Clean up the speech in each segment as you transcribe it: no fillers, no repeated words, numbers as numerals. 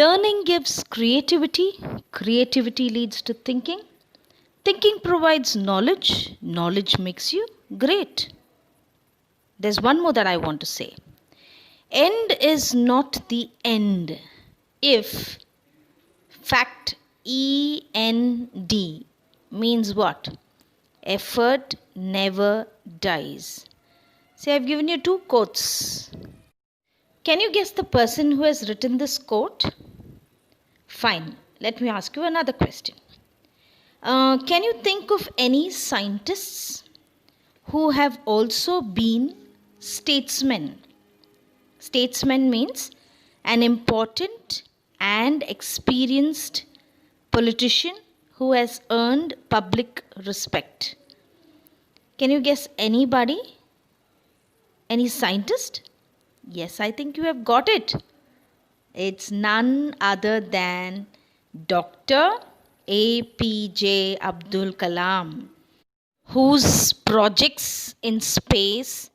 Learning gives creativity, creativity leads to thinking, thinking provides knowledge, knowledge makes you great. There's one more that I want to say. End is not the end if fact END means what? Effort never dies. See, I've given you two quotes. Can you guess the person who has written this quote? Fine. Let me ask you another question. Can you think of any scientists who have also been statesmen? Statesman means an important and experienced politician who has earned public respect. Can you guess anybody? Any scientist? Yes, I think you have got it. It's none other than Dr. APJ Abdul Kalam, whose projects in space,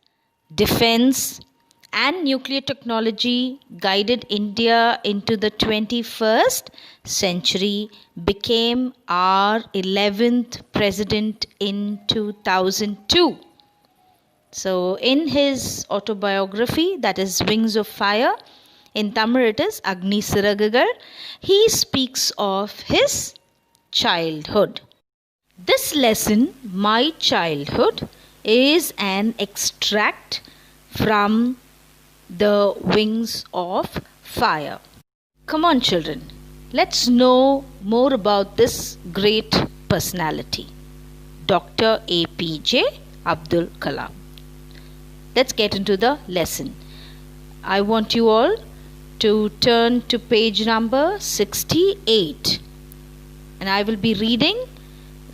defense, and nuclear technology guided India into the 21st century, became our 11th president in 2002. So, in his autobiography, that is Wings of Fire, in Tamil it is Agni Siragagal, he speaks of his childhood. This lesson, My Childhood, is an extract from the Wings of Fire. Come on, children, let's know more about this great personality, Dr. APJ Abdul Kalam. Let's get into the lesson. I want you all to turn to page number 68, and I will be reading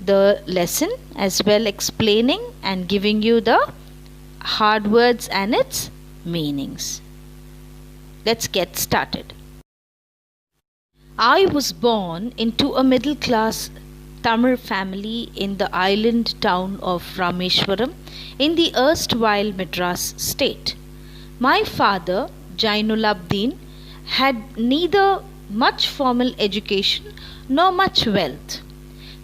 the lesson as well, explaining and giving you the hard words and its meanings. Let's get started. I was born into a middle class Tamil family in the island town of Rameshwaram in the erstwhile Madras state. My father, Jainulabdin, had neither much formal education nor much wealth.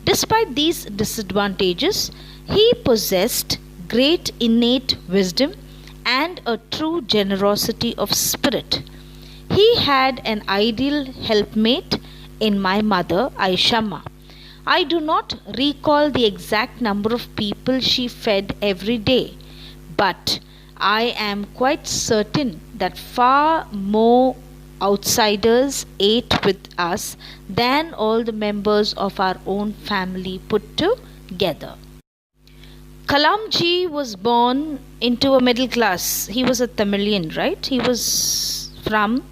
Despite these disadvantages, he possessed great innate wisdom and a true generosity of spirit. He had an ideal helpmate in my mother, Aishamma. I do not recall the exact number of people she fed every day, but I am quite certain that far more outsiders ate with us than all the members of our own family put together. Kalamji was born into a middle class. He was a Tamilian, right? He was from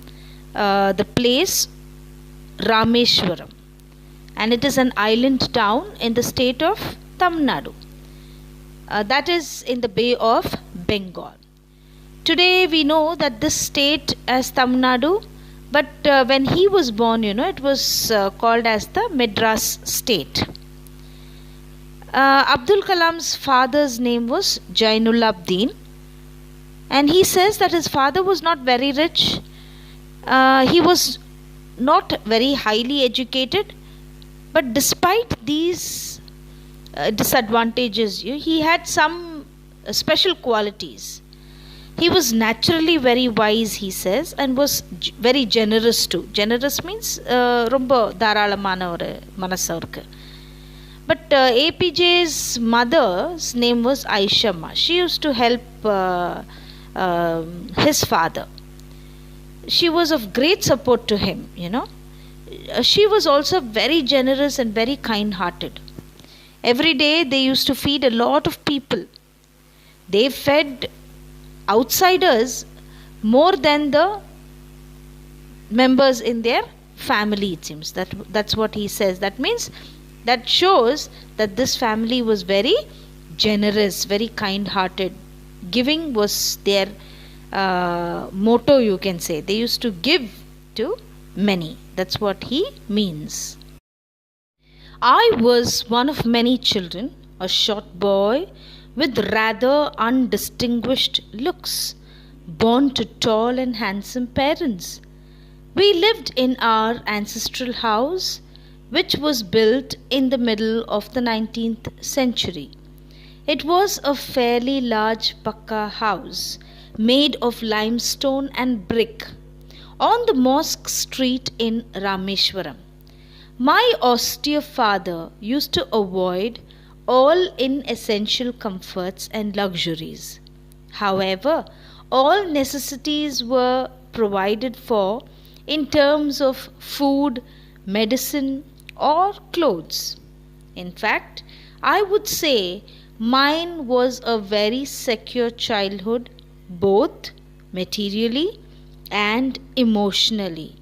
the place Rameshwaram, and it is an island town in the state of Tamil Nadu. That is in the Bay of Bengal. Today we know that this state as Tamil Nadu, but when he was born, it was called as the Madras state. Abdul Kalam's father's name was Jainulabdin, and he says that his father was not very rich. He was not very highly educated, but despite these disadvantages, he had some special qualities. He was naturally very wise, he says, and was very generous too. Generous means romba தாராளமான ஒரு மனசு அவருக்கு. But APJ's mother's name was Aishamma. She used to help his father. She was of great support to him, She was also very generous and very kind-hearted. Every day they used to feed a lot of people. They fed outsiders more than the members in their family, it seems. That's what he says. That means, that shows that this family was very generous, very kind-hearted. Giving was their motto, you can say. They used to give to many. That's what he means. I was one of many children, a short boy with rather undistinguished looks, born to tall and handsome parents. We lived in our ancestral house, which was built in the middle of the 19th century. It was a fairly large pakka house made of limestone and brick on the mosque street in Rameshwaram. My austere father used to avoid all inessential comforts and luxuries. However, all necessities were provided for in terms of food, medicine, or clothes. In fact, I would say mine was a very secure childhood, both materially and emotionally.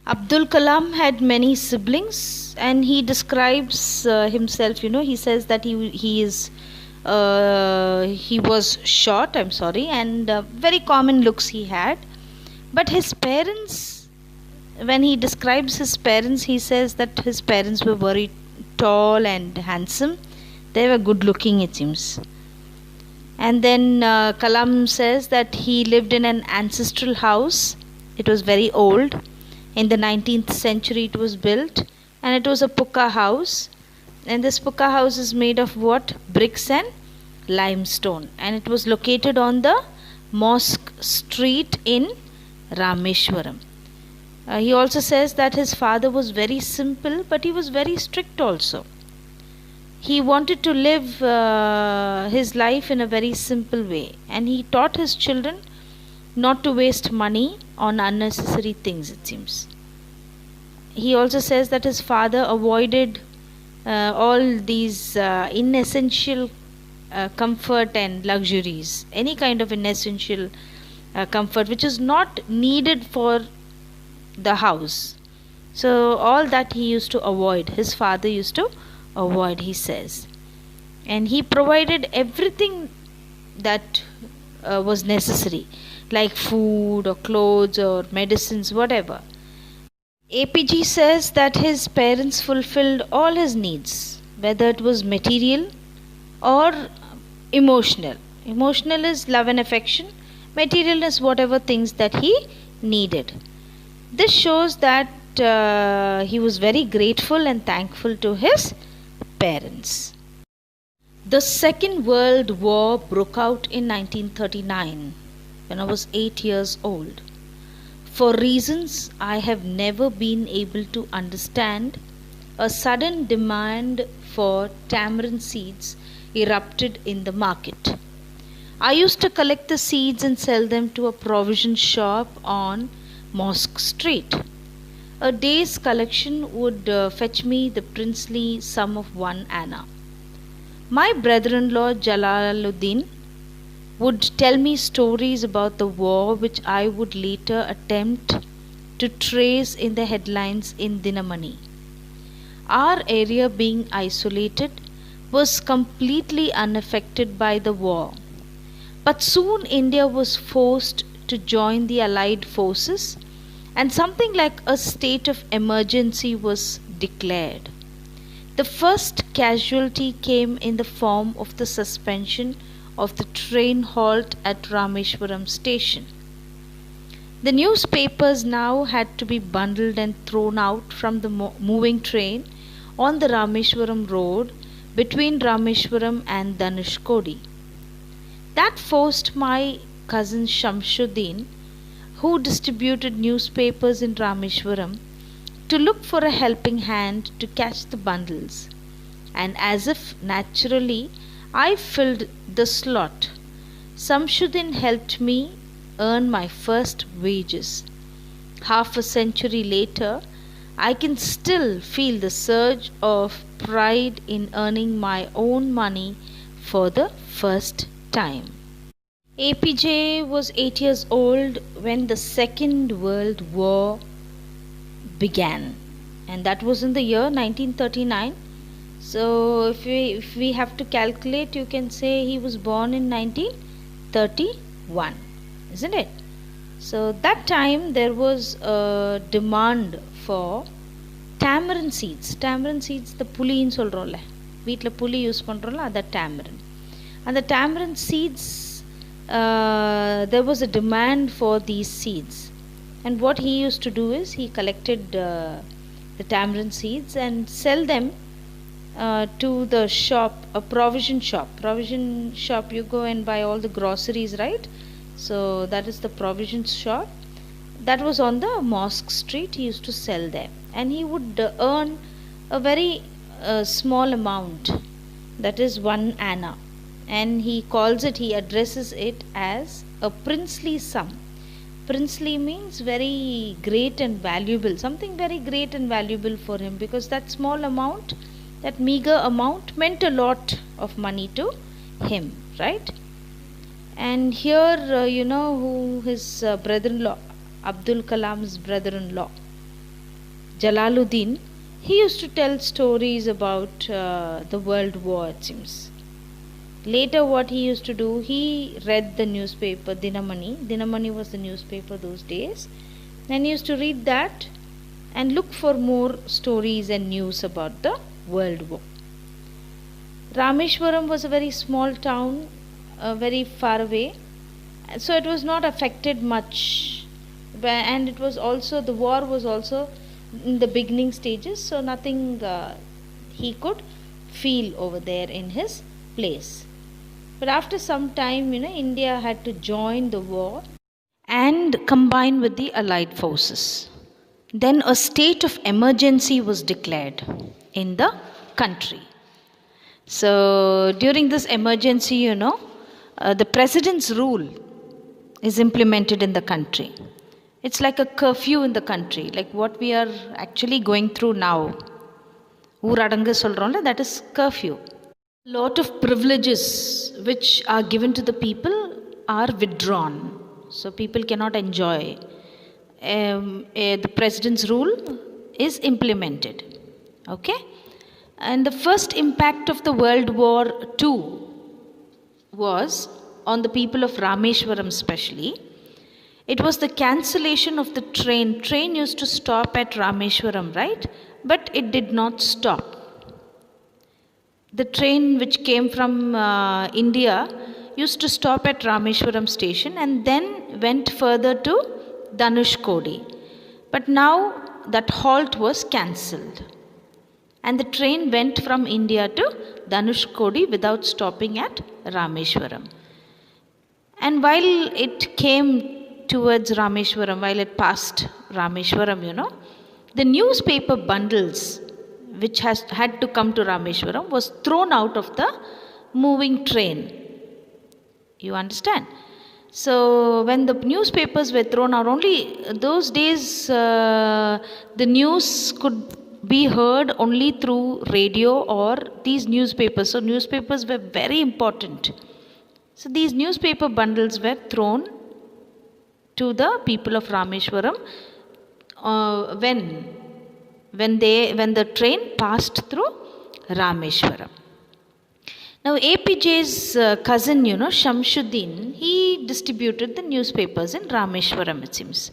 Abdul Kalam had many siblings, and he describes himself. He says that he was short. I'm sorry, and very common looks he had. But his parents, when he describes his parents, he says that his parents were very tall and handsome. They were good looking, it seems. And then Kalam says that he lived in an ancestral house. It was very old. In the 19th century it was built, and it was a pucca house. And this pucca house is made of what? Bricks and limestone. And it was located on the mosque street in Rameshwaram. He also says that his father was very simple, but he was very strict also. He wanted to live his life in a very simple way, and he taught his children not to waste money on unnecessary things, it seems. He also says that his father avoided all these inessential comfort and luxuries, any kind of inessential comfort which is not needed for the house. So all that he used to avoid, his father used to avoid, he says. And he provided everything that was necessary, like food or clothes or medicines, whatever. APG says that his parents fulfilled all his needs, whether it was material or emotional. Emotional is love and affection, material is whatever things that he needed. This shows that he was very grateful and thankful to his parents. The Second World War broke out in 1939 when I was 8 years old. For reasons I have never been able to understand, a sudden demand for tamarind seeds erupted in the market. I used to collect the seeds and sell them to a provision shop on Mosque Street. A day's collection would fetch me the princely sum of 1 anna. My brother-in-law Jalaluddin would tell me stories about the war which I would later attempt to trace in the headlines in Dinamani. Our area, being isolated, was completely unaffected by the war. But soon India was forced to join the Allied forces, and something like a state of emergency was declared. The first casualty came in the form of the suspension of the train halt at Rameshwaram station. The newspapers now had to be bundled and thrown out from the moving train on the Rameshwaram road between Rameshwaram and Dhanushkodi. That forced my cousin Shamshuddin, who distributed newspapers in Rameshwaram, to look for a helping hand to catch the bundles, and as if naturally I filled the slot. Shamshuddin helped me earn my first wages. Half a century later, I can still feel the surge of pride in earning my own money for the first time. APJ was 8 years old when the Second World War began, and that was in the year 1939. So if we have to calculate, you can say he was born in 1931, isn't it? So that time there was a demand for tamarind seeds. Tamarind seeds, the புளின்னு சொல்றோம்ல, வீட்டில் புளி use பண்ணுறோம்ல, அது tamarind. And the tamarind seeds, there was a demand for these seeds. And what he used to do is he collected the tamarind seeds and sell them to the shop, a provision shop. Provision shop, you go and buy all the groceries, right? So that is the provision shop. That was on the Mosque Street. He used to sell there, and he would earn a very small amount, that is 1 anna, and he addresses it as a princely sum. Princely means very great and valuable, something very great and valuable for him, because that small amount, that meager amount, meant a lot of money to him, right? And here, who his brother-in-law, Abdul Kalam's brother-in-law, Jalaluddin, he used to tell stories about the World War, it seems. Later, what he used to do, he read the newspaper Dinamani. Dinamani was the newspaper those days, and he used to read that and look for more stories and news about the World War. Rameshwaram was a very small town, very far away, so it was not affected much, and it was also, the war was also in the beginning stages, so nothing he could feel over there in his place. But after some time, India had to join the war and combine with the Allied forces. Then a state of emergency was declared in the country. So during this emergency, the president's rule is implemented in the country. It's like a curfew in the country, like what we are actually going through now. Ooradanga solronla, that is curfew. Lot of privileges which are given to the people are withdrawn, so people cannot enjoy. The president's rule is implemented. Okay, and the first impact of the World War II was on the people of Rameshwaram especially. It was the cancellation of the train. Train used to stop at Rameshwaram, right? But it did not stop. The train which came from India used to stop at Rameshwaram station and then went further to Dhanushkodi. But now that halt was cancelled, and the train went from India to Dhanushkodi without stopping at Rameshwaram. And while it came towards Rameshwaram, while it passed Rameshwaram, the newspaper bundles which had to come to Rameshwaram was thrown out of the moving train. You understand? So when the newspapers were thrown out, only those days the news could be heard only through radio or these newspapers. So newspapers were very important. So these newspaper bundles were thrown to the people of Rameshwaram when the train passed through Rameshwaram. Now APJ's cousin, Shamsuddin, he distributed the newspapers in Rameshwaram, it seems.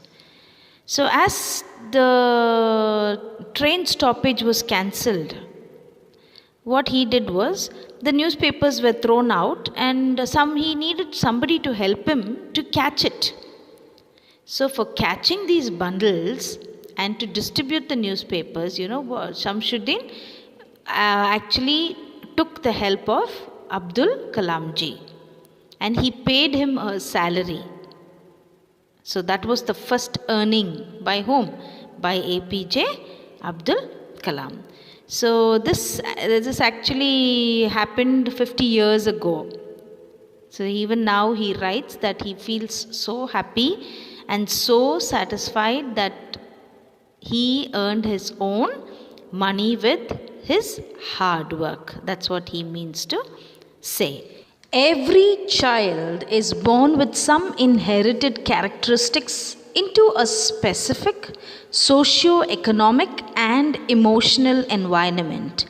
So as the train stoppage was cancelled, what he did was, the newspapers were thrown out and he needed somebody to help him to catch it. So for catching these bundles and to distribute the newspapers, Shamsuddin actually took the help of Abdul Kalamji, and he paid him a salary. So that was the first earning by whom? By APJ Abdul Kalam. So this actually happened 50 years ago. So even now he writes that he feels so happy and so satisfied that he earned his own money with his hard work. That's what he means to say. Every child is born with some inherited characteristics into a specific socio-economic and emotional environment,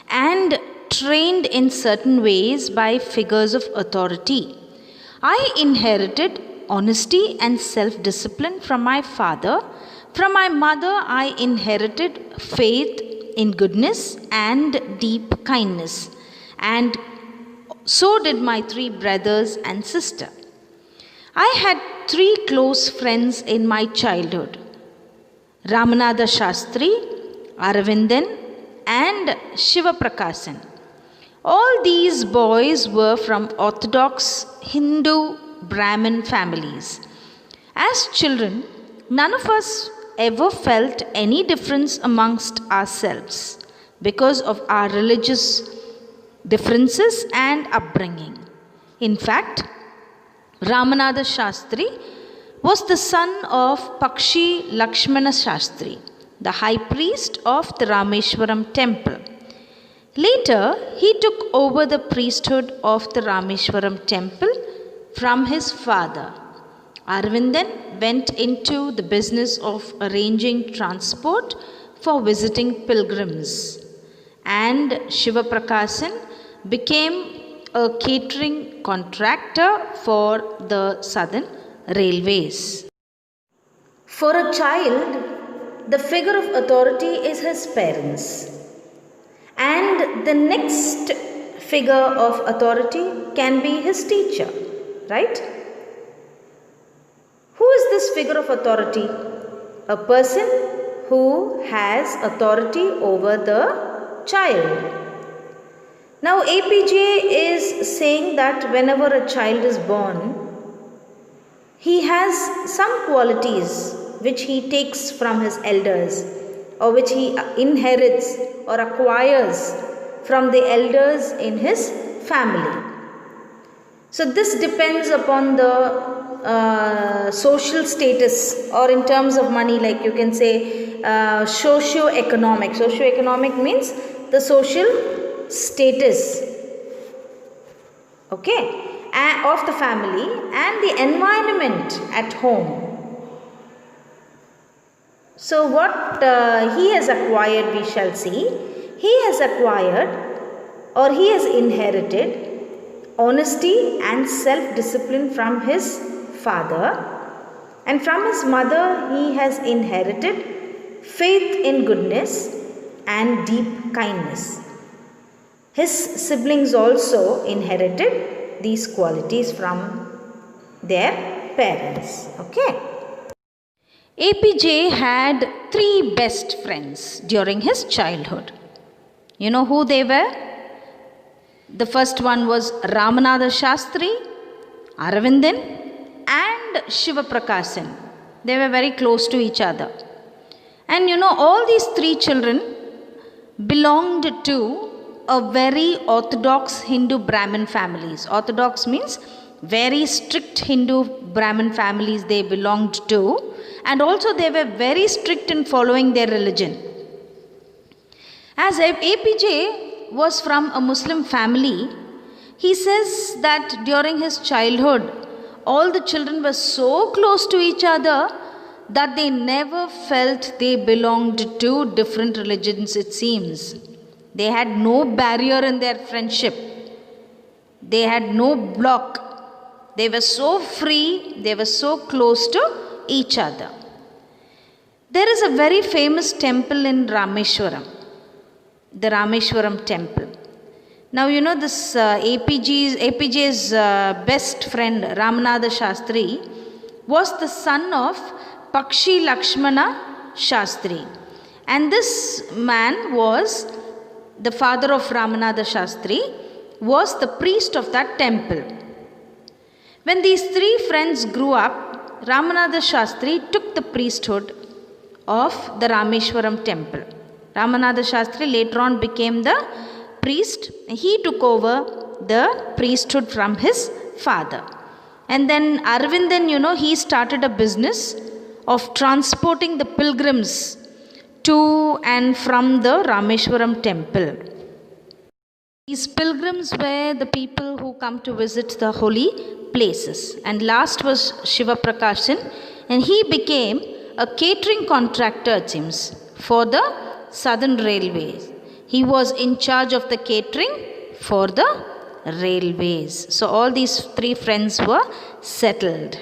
and trained in certain ways by figures of authority. I inherited honesty and self-discipline from my father. From my mother, I inherited faith in goodness and deep kindness, and so did my 3 brothers and sister. I had three close friends in my childhood: Ramanatha Shastri, Aravindan, and Shiva Prakasan. All these boys were from Orthodox Hindu Brahmin families. As children, none of us ever felt any difference amongst ourselves because of our religious differences and upbringing. In fact, Ramanatha Shastri was the son of Pakshi Lakshmana Shastri, the high priest of the Rameshwaram temple. Later, he took over the priesthood of the Rameshwaram temple from his father. Aravindan went into the business of arranging transport for visiting pilgrims, and Shiva Prakasan became a catering contractor for the Southern Railways. For a child, the figure of authority is his parents, and the next figure of authority can be his teacher, right? Who is this figure of authority? A person who has authority over the child. Now, APJ is saying that whenever a child is born, he has some qualities which he takes from his elders, or which he inherits or acquires from the elders in his family. So, this depends upon the social status, or in terms of money, like you can say socio-economic. Socio-economic means the social status, okay, of the family and the environment at home. So what he has acquired, we shall see. He has acquired, or he has inherited, honesty and self-discipline from his father, and from his mother he has inherited faith in goodness and deep kindness. His siblings also inherited these qualities from their parents. Okay. APJ had three best friends during his childhood. You know who they were? The first one was Ramanatha Shastri, Aravindan, and Shiva Prakasan. They were very close to each other. And you know, all these three children belonged to a very orthodox Hindu Brahmin families. Orthodox means very strict Hindu Brahmin families they belonged to, and also they were very strict in following their religion. As APJ was from a Muslim family, he says that during his childhood, all the children were so close to each other that they never felt they belonged to different religions, it seems. They had no barrier in their friendship. They had no block. They were so free, they were so close to each other. There is a very famous temple in Rameshwaram, the Rameshwaram temple. Now you know this APJ's best friend Ramanatha Shastri was the son of Pakshi Lakshmana Shastri, and this man was the father of Ramanatha Shastri, was the priest of that temple. When these three friends grew up, Ramanatha Shastri took the priesthood of the Rameshwaram temple. Ramanatha Shastri later on became the priest. He took over the priesthood from his father. And then Aravindan, you know, he started a business of transporting the pilgrims to and from the Rameshwaram temple. These pilgrims were the people who come to visit the holy places. And last was Shiva Prakasan, and he became a catering contractor, it seems, for the Southern Railways. He was in charge of the catering for the railways. So all these three friends were settled.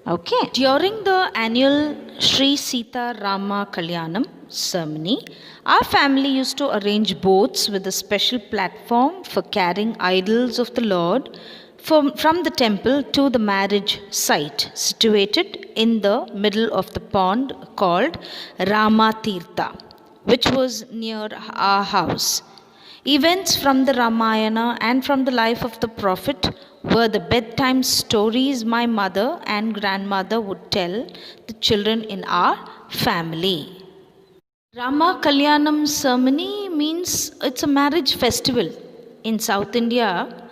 Okay. During the annual Sri Sita Rama Kalyanam ceremony, our family used to arrange boats with a special platform for carrying idols of the Lord from the temple to the marriage site situated in the middle of the pond called Ramatirtha, which was near our house. Events from the Ramayana and from the life of the prophet were the bedtime stories my mother and grandmother would tell the children in our family. Rama Kalyanam ceremony means it's a marriage festival. In South India,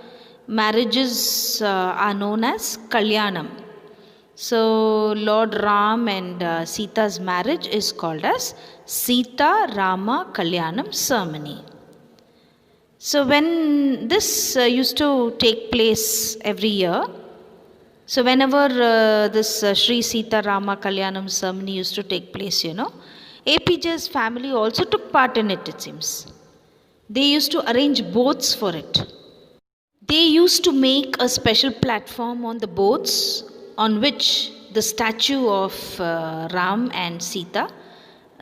marriages are known as Kalyanam. So, Lord Ram and Sita's marriage is called as Sita Rama Kalyanam ceremony. So, when this used to take place every year, so whenever this Sri Sita Rama Kalyanam ceremony used to take place, APJ's family also took part in it, it seems. They used to arrange boats for it. They used to make a special platform on the boats on which the statue of Ram and Sita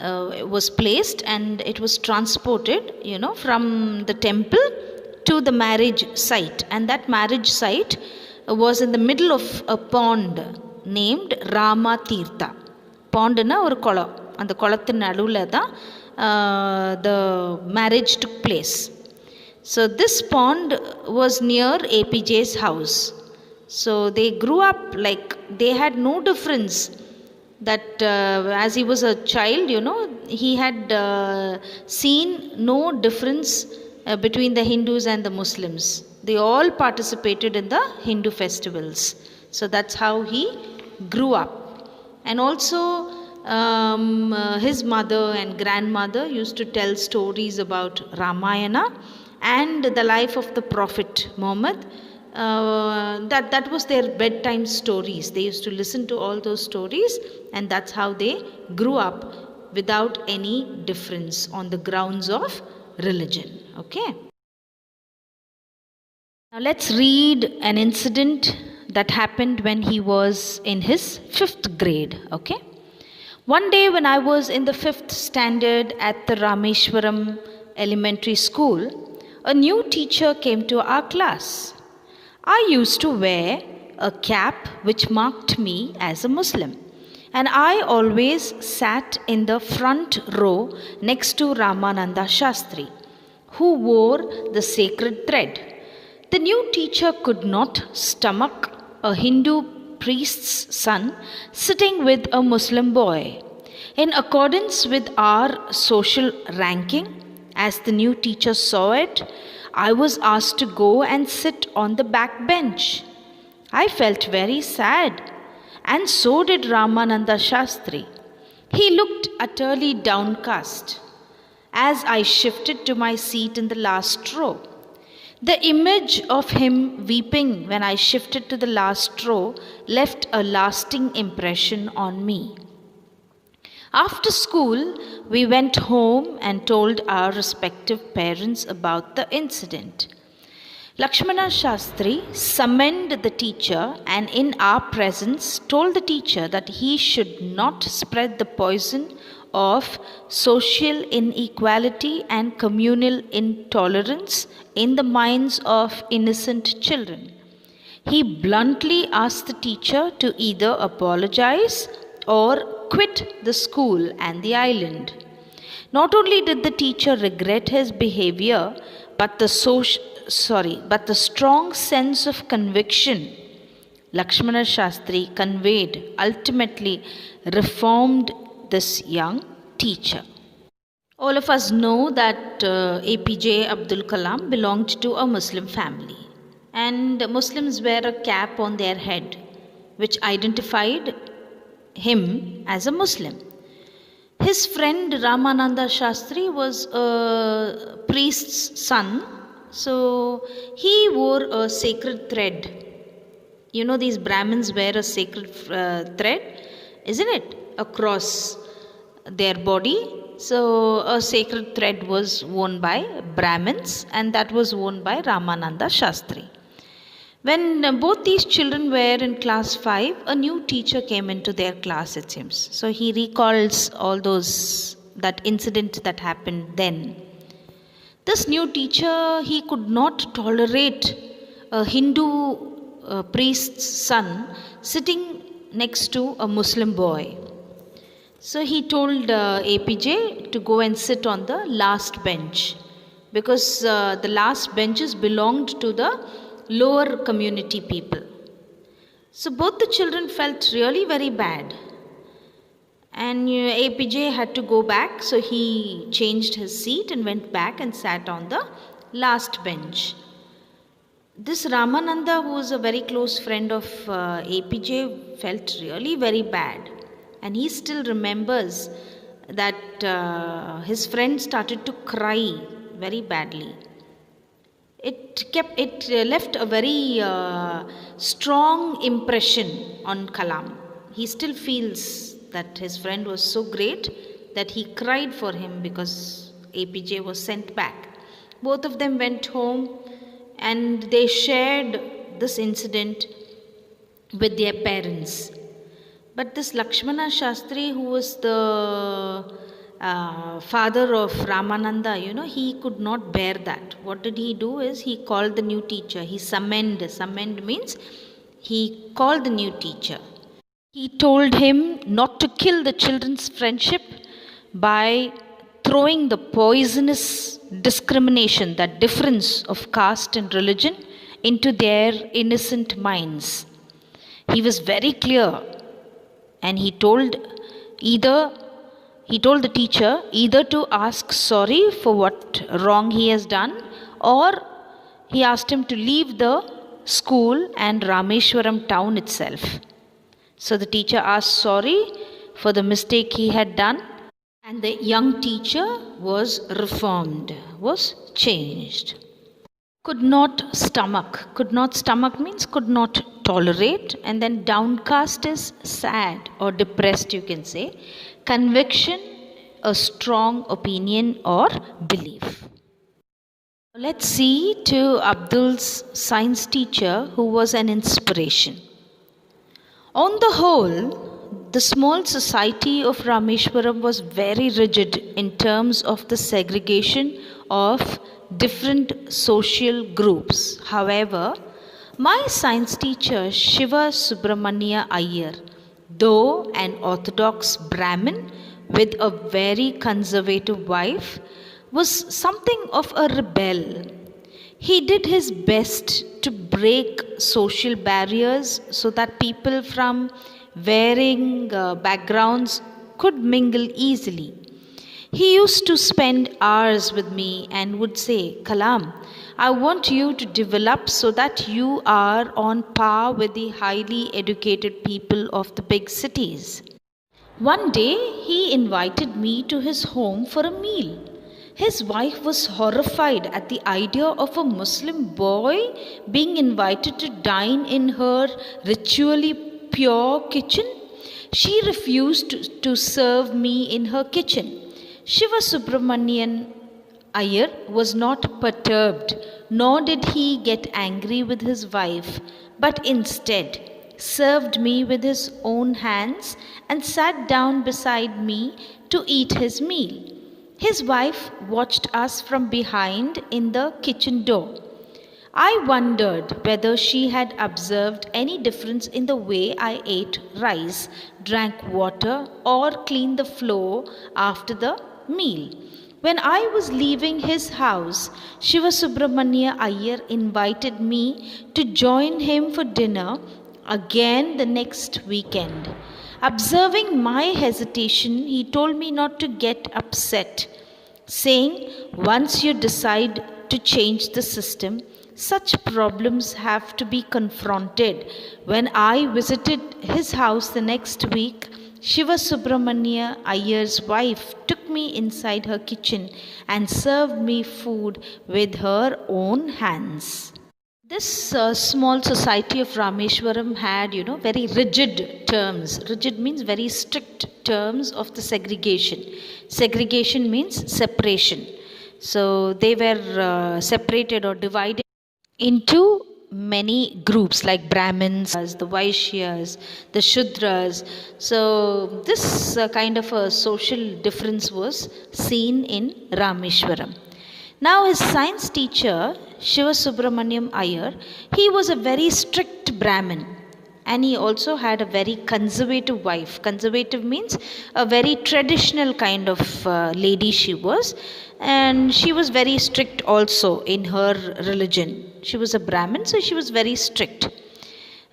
was placed, and it was transported, from the temple to the marriage site. And that marriage site was in the middle of a pond named Ramatirtha. Pond na or kolam. And the kolathin naduvula da the marriage took place. So this pond was near APJ's house. So they grew up like they had no difference. That as he was a child, he had seen no difference between the Hindus and the Muslims. They all participated in the Hindu festivals. So that's how he grew up. And also his mother and grandmother used to tell stories about Ramayana and the life of the Prophet Muhammad. That was their bedtime stories. They used to listen to all those stories, and that's how they grew up without any difference on the grounds of religion. Okay. Now let's read an incident that happened when he was in his 5th grade. Okay. One day when I was in the 5th standard at the Rameshwaram Elementary School, a new teacher came to our class. I used to wear a cap which marked me as a Muslim, and I always sat in the front row next to Ramananda Shastri, who wore the sacred thread. The new teacher could not stomach a Hindu priest's son sitting with a Muslim boy. In accordance with our social ranking, as the new teacher saw it, I was asked to go and sit on the back bench. I felt very sad, and so did Ramananda Shastri. He looked utterly downcast as I shifted to my seat in the last row. The image of him weeping when I shifted to the last row left a lasting impression on me. After school, we went home and told our respective parents about the incident. Lakshmana Shastri summoned the teacher and in our presence told the teacher that he should not spread the poison of social inequality and communal intolerance in the minds of innocent children. He bluntly asked the teacher to either apologize or quit the school and the island. Not only did the teacher regret his behavior, but the strong sense of conviction Lakshmana Shastri conveyed ultimately reformed this young teacher. All of us know that APJ Abdul Kalam belonged to a Muslim family, and Muslims wear a cap on their head which identified him as a Muslim. His friend Ramananda Shastri was a priest's son, so he wore a sacred thread. These Brahmins wear a sacred thread, isn't it? Across their body. So a sacred thread was worn by Brahmins, and that was worn by Ramananda Shastri. When both these children were in class 5, a new teacher came into their class, it seems. So he recalls all that incident that happened then. This new teacher, he could not tolerate a Hindu priest's son sitting next to a Muslim boy. So he told APJ to go and sit on the last bench because the last benches belonged to the lower community people. So both the children felt really very bad. And APJ had to go back, so he changed his seat and went back and sat on the last bench. This Ramananda, who was a very close friend of APJ, felt really very bad. And he still remembers that his friend started to cry very badly. It left a very strong impression on Kalam. He still feels that his friend was so great that he cried for him because APJ was sent back. Both of them went home and they shared this incident with their parents. But this Lakshmana Shastri, who was the father of Ramananda, he could not bear that. What did he do is he called the new teacher. He summoned. Summoned means he called the new teacher. He told him not to kill the children's friendship by throwing the poisonous discrimination, that difference of caste and religion, into their innocent minds. He was very clear, and he told the teacher either to ask sorry for what wrong he has done, or he asked him to leave the school and Rameshwaram town itself. So the teacher asked sorry for the mistake he had done, and the young teacher was reformed, was changed. Could not stomach. Could not stomach means could not tolerate, and then downcast is sad or depressed, you can say. Conviction, a strong opinion or belief. Let's see to Abdul's science teacher, who was an inspiration. On the whole, the small society of Rameshwaram was very rigid in terms of the segregation of different social groups. However, my science teacher Shiva Subramania Iyer, though an orthodox Brahmin with a very conservative wife, was something of a rebel. He did his best to break social barriers so that people from varying backgrounds could mingle easily. He used to spend hours with me and would say, Kalam, I want you to develop so that you are on par with the highly educated people of the big cities. One day he invited me to his home for a meal. His wife was horrified at the idea of a Muslim boy being invited to dine in her ritually pure kitchen. She refused to serve me in her kitchen. Shiva Subramanian Iyer was not perturbed, nor did he get angry with his wife, but instead served me with his own hands and sat down beside me to eat his meal. His wife watched us from behind in the kitchen door. I wondered whether she had observed any difference in the way I ate rice, drank water, or cleaned the floor after the meal. When I was leaving his house, Shiva Subramania Iyer invited me to join him for dinner again the next weekend. Observing my hesitation, he told me not to get upset, saying, once you decide to change the system, such problems have to be confronted. When I visited his house the next week, Shiva Subramania Iyer's wife took me inside her kitchen and served me food with her own hands. This small society of Rameshwaram had, very rigid terms. Rigid means very strict terms of the segregation. Segregation means separation. So they were separated or divided into many groups like Brahmins, the Vaishyas, the Shudras. So this kind of a social difference was seen in Rameshwaram. Now his science teacher Shiva Subramaniam Iyer, he was a very strict Brahmin. And he also had a very conservative wife. Conservative means a very traditional kind of lady she was. And she was very strict also in her religion. She was a Brahmin, so she was very strict.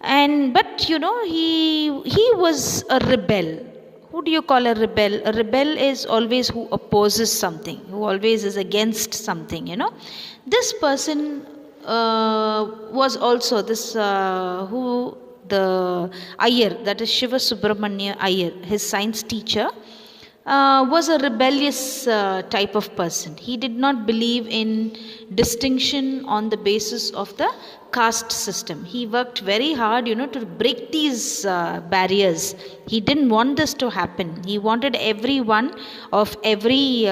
And but he was a rebel. Who do you call a rebel? A rebel is always who opposes something, who always is against something. This person was also this who the Iyer, that is Shiva Subramanya Iyer, his science teacher, was a rebellious type of person. He did not believe in distinction on the basis of the caste system. He worked very hard, to break these barriers. He didn't want this to happen. He wanted everyone of every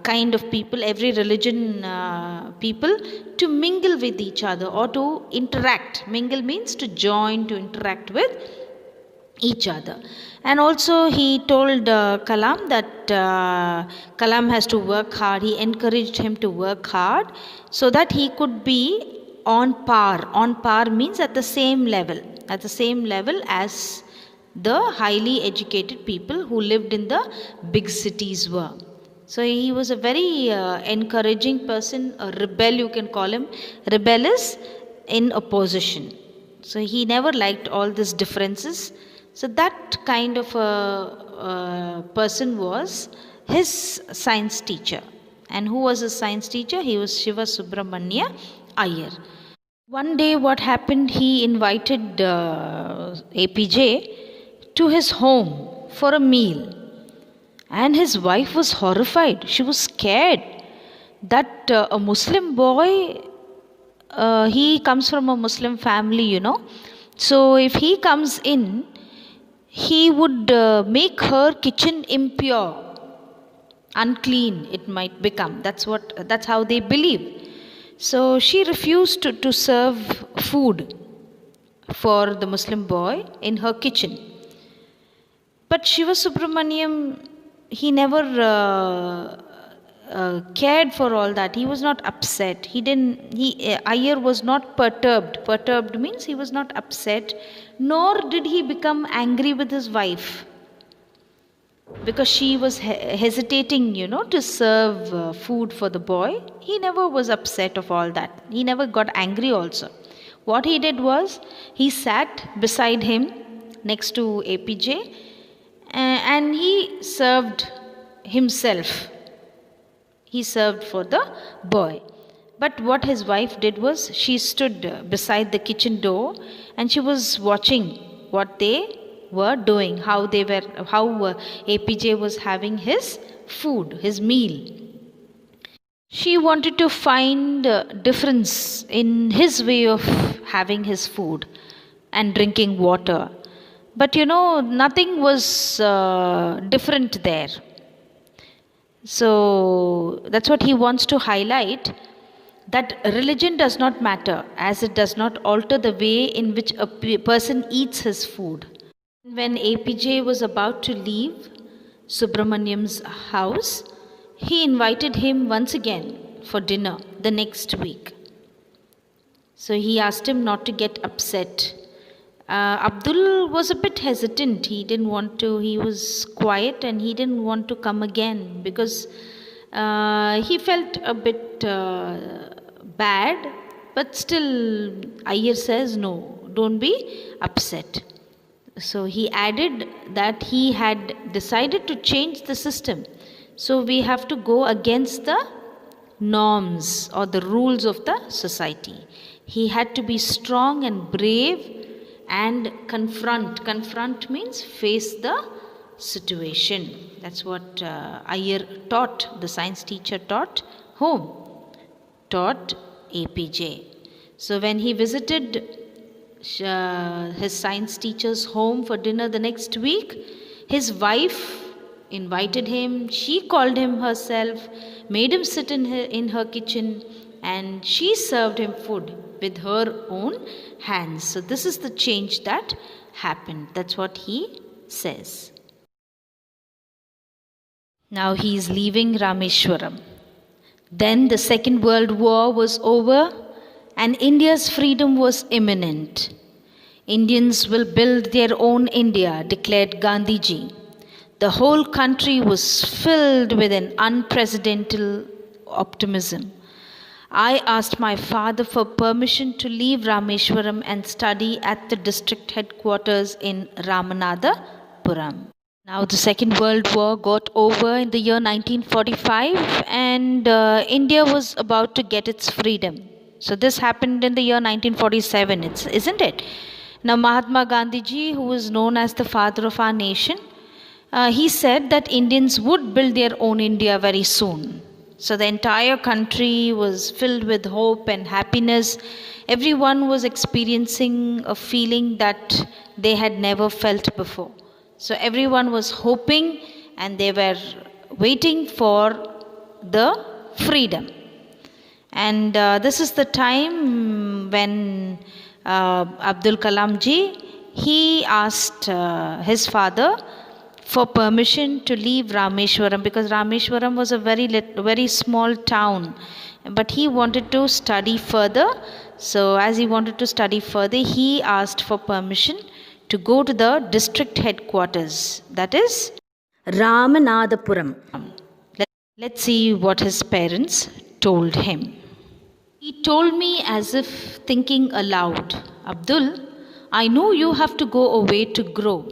kind of people, every religion people to mingle with each other or to interact. Mingle means to join, to interact with each other. And also he told Kalam that Kalam has to work hard. He encouraged him to work hard so that he could be on par. On par means at the same level as the highly educated people who lived in the big cities were. So he was a very encouraging person, a rebel you can call him. Rebellious in opposition. So he never liked all these differences. So that kind of a person was his science teacher. And who was his science teacher? He was Shiva Subramanya Iyer. One day what happened, he invited APJ to his home for a meal. And his wife was horrified. She was scared that a Muslim boy, he comes from a Muslim family, So if he comes in, he would make her kitchen impure, unclean it might become. That's how they believe. So she refused to serve food for the Muslim boy in her kitchen. But Shiva Subramaniam, he never cared for all that. He was not upset. Iyer was not perturbed. Perturbed means he was not upset, nor did he become angry with his wife because she was hesitating, to serve food for the boy. He never was upset of all that. He never got angry also. What he did was, he sat beside him next to APJ and he served himself. He served for the boy. But what his wife did was, she stood beside the kitchen door and she was watching what they were doing, how APJ was having his food, his meal. She wanted to find difference in his way of having his food and drinking water. But nothing was different there. So that's what he wants to highlight, that religion does not matter, as it does not alter the way in which a person eats his food. When APJ was about to leave Subramaniam's house, he invited him once again for dinner the next week. So he asked him not to get upset. Abdul was a bit hesitant. He didn't want to, he was quiet and he didn't want to come again because he felt a bit bad. But still, Iyer says, no, don't be upset. So he added that he had decided to change the system. So we have to go against the norms or the rules of the society. He had to be strong and brave and confront. Confront means face the situation. That's what Iyer taught, the science teacher taught taught APJ. So when he visited his science teacher's home for dinner the next week, his wife invited him. She called him herself, made him sit in her kitchen, and she served him food with her own hands. So this is the change that happened. That's what he says. Now he is leaving Rameshwaram. Then the Second World War was over and India's freedom was imminent. Indians will build their own India, declared Gandhiji. The whole country was filled with an unprecedented optimism. I asked my father for permission to leave Rameshwaram and study at the district headquarters in Ramanathapuram. Now, the Second World War got over in the year 1945 and India was about to get its freedom. So, this happened in the year 1947, isn't it? Now, Mahatma Gandhiji, who is known as the father of our nation, he said that Indians would build their own India very soon. So the entire country was filled with hope and happiness. Everyone was experiencing a feeling that they had never felt before. So everyone was hoping and they were waiting for the freedom. And this is the time when Abdul Kalam ji, he asked his father for permission to leave Rameshwaram, because Rameshwaram was a very small town, but he wanted to study further. So as he wanted to study further, he asked for permission to go to the district headquarters, that is Ramanathapuram. Let's see what his parents told him. He told me as if thinking aloud, Abdul, I know you have to go away to grow.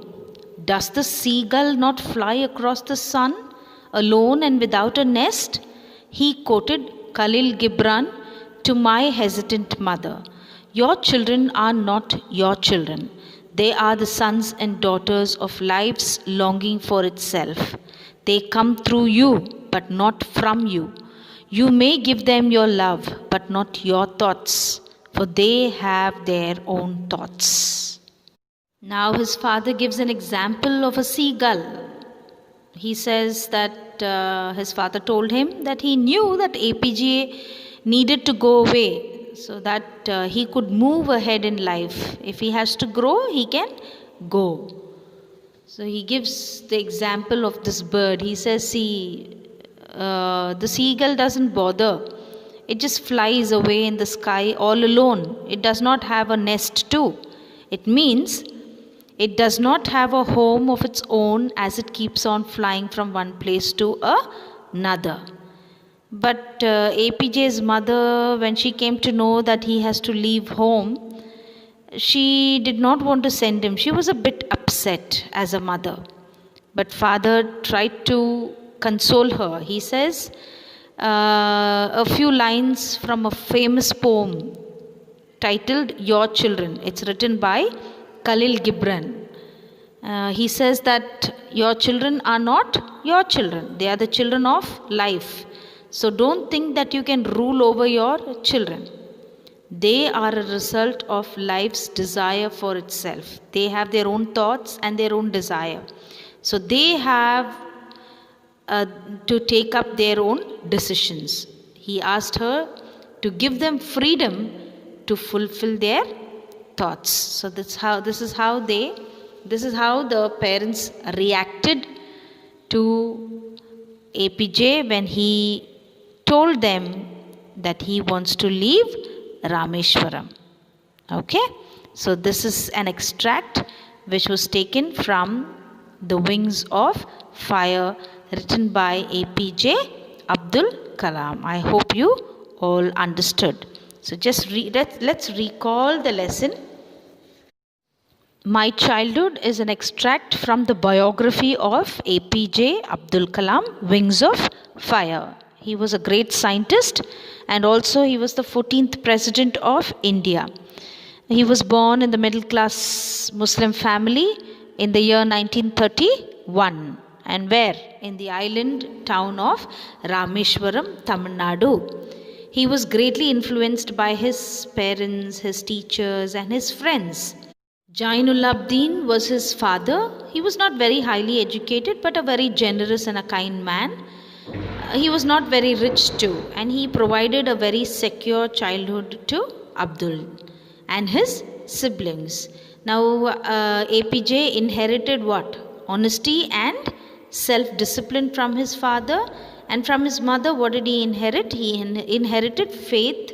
Does the seagull not fly across the sun, alone and without a nest? He quoted Khalil Gibran to my hesitant mother. Your children are not your children. They are the sons and daughters of life's longing for itself. They come through you, but not from you. You may give them your love, but not your thoughts, for they have their own thoughts. Now his father gives an example of a seagull. He says that his father told him that he knew that APJ needed to go away so that he could move ahead in life. If he has to grow, he can go. So he gives the example of this bird. He says, see, the seagull doesn't bother. It just flies away in the sky all alone. It does not have a nest too. It means it does not have a home of its own as it keeps on flying from one place to another. But APJ's mother, when she came to know that he has to leave home, she did not want to send him. She was a bit upset as a mother. But father tried to console her. He says a few lines from a famous poem titled Your Children. It's written by Khalil Gibran. He says that your children are not your children. They are the children of life. So don't think that you can rule over your children. They are a result of life's desire for itself. They have their own thoughts and their own desire. So they have to take up their own decisions. He asked her to give them freedom to fulfill their thoughts. So this is how the parents reacted to APJ when he told them that he wants to leave Rameshwaram. Okay, so this is an extract which was taken from The Wings of Fire, written by APJ Abdul Kalam. I hope you all understood. So just let's recall the lesson. My Childhood is an extract from the biography of APJ Abdul Kalam, Wings of Fire. He was a great scientist and also he was the 14th President of India. He was born in the middle class Muslim family in the year 1931. And where? In the island town of Rameshwaram, Tamil Nadu. He was greatly influenced by his parents, his teachers and his friends. Jainulabdin was his father. He was not very highly educated but a very generous and a kind man. He was not very rich too, and he provided a very secure childhood to Abdul and his siblings. Now APJ inherited what? Honesty and self-discipline from his father, And from his mother, what did he inherit? He inherited faith,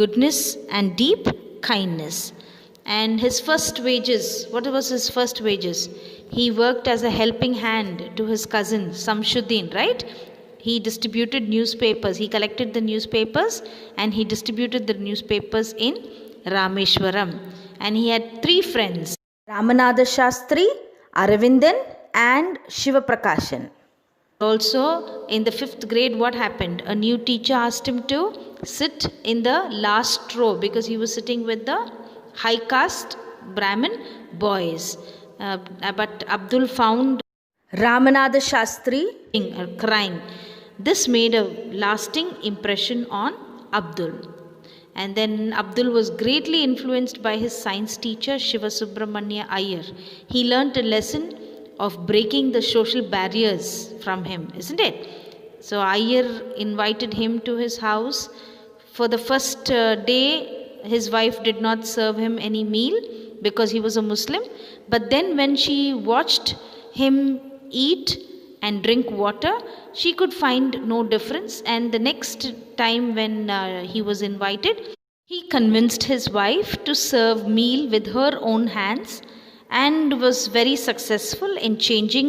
goodness, and deep kindness. And his first wages, what was his first wages? He worked as a helping hand to his cousin Samshuddin, right? He distributed newspapers. He collected the newspapers and he distributed the newspapers in Rameshwaram. And he had 3 friends, Ramanatha Shastri, Aravindan, and Shiva Prakashan. Also, in the 5th grade, what happened? A new teacher asked him to sit in the last row because he was sitting with the high caste Brahmin boys. But Abdul found Ramanatha Shastri crying. This made a lasting impression on Abdul. And then Abdul was greatly influenced by his science teacher Shiva Subramanya Iyer. He learnt a lesson of breaking the social barriers from him, isn't it? So Iyer invited him to his house. For the first day, his wife did not serve him any meal because he was a Muslim. But then when she watched him eat and drink water, she could find no difference. And the next time when he was invited, he convinced his wife to serve meal with her own hands and was very successful in changing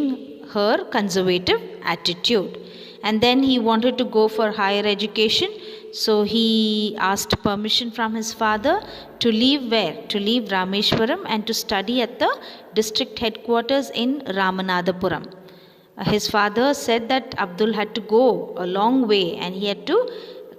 her conservative attitude. And then he wanted to go for higher education, so he asked permission from his father to leave where? To leave Rameshwaram and to study at the district headquarters in Ramanathapuram. His father said that Abdul had to go a long way and he had to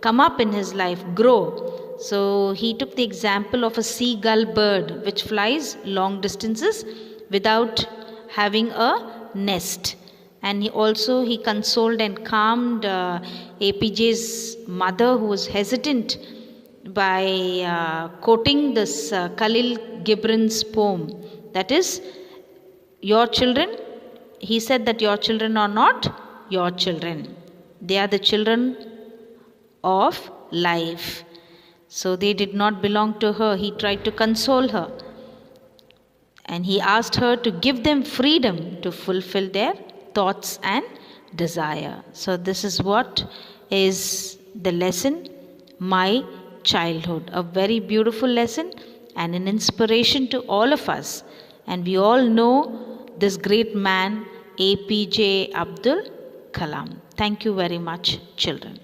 come up in his life, grow. So he took the example of a seagull bird which flies long distances without having a nest. And he consoled and calmed APJ's mother, who was hesitant, by quoting this Khalil Gibran's poem, that is, your children. He said that your children are not your children. They are the children of life. So they did not belong to her. He tried to console her. And he asked her to give them freedom to fulfill their thoughts and desire. So this is what is the lesson, My Childhood. A very beautiful lesson and an inspiration to all of us. And we all know this great man, APJ Abdul Kalam. Thank you very much, children.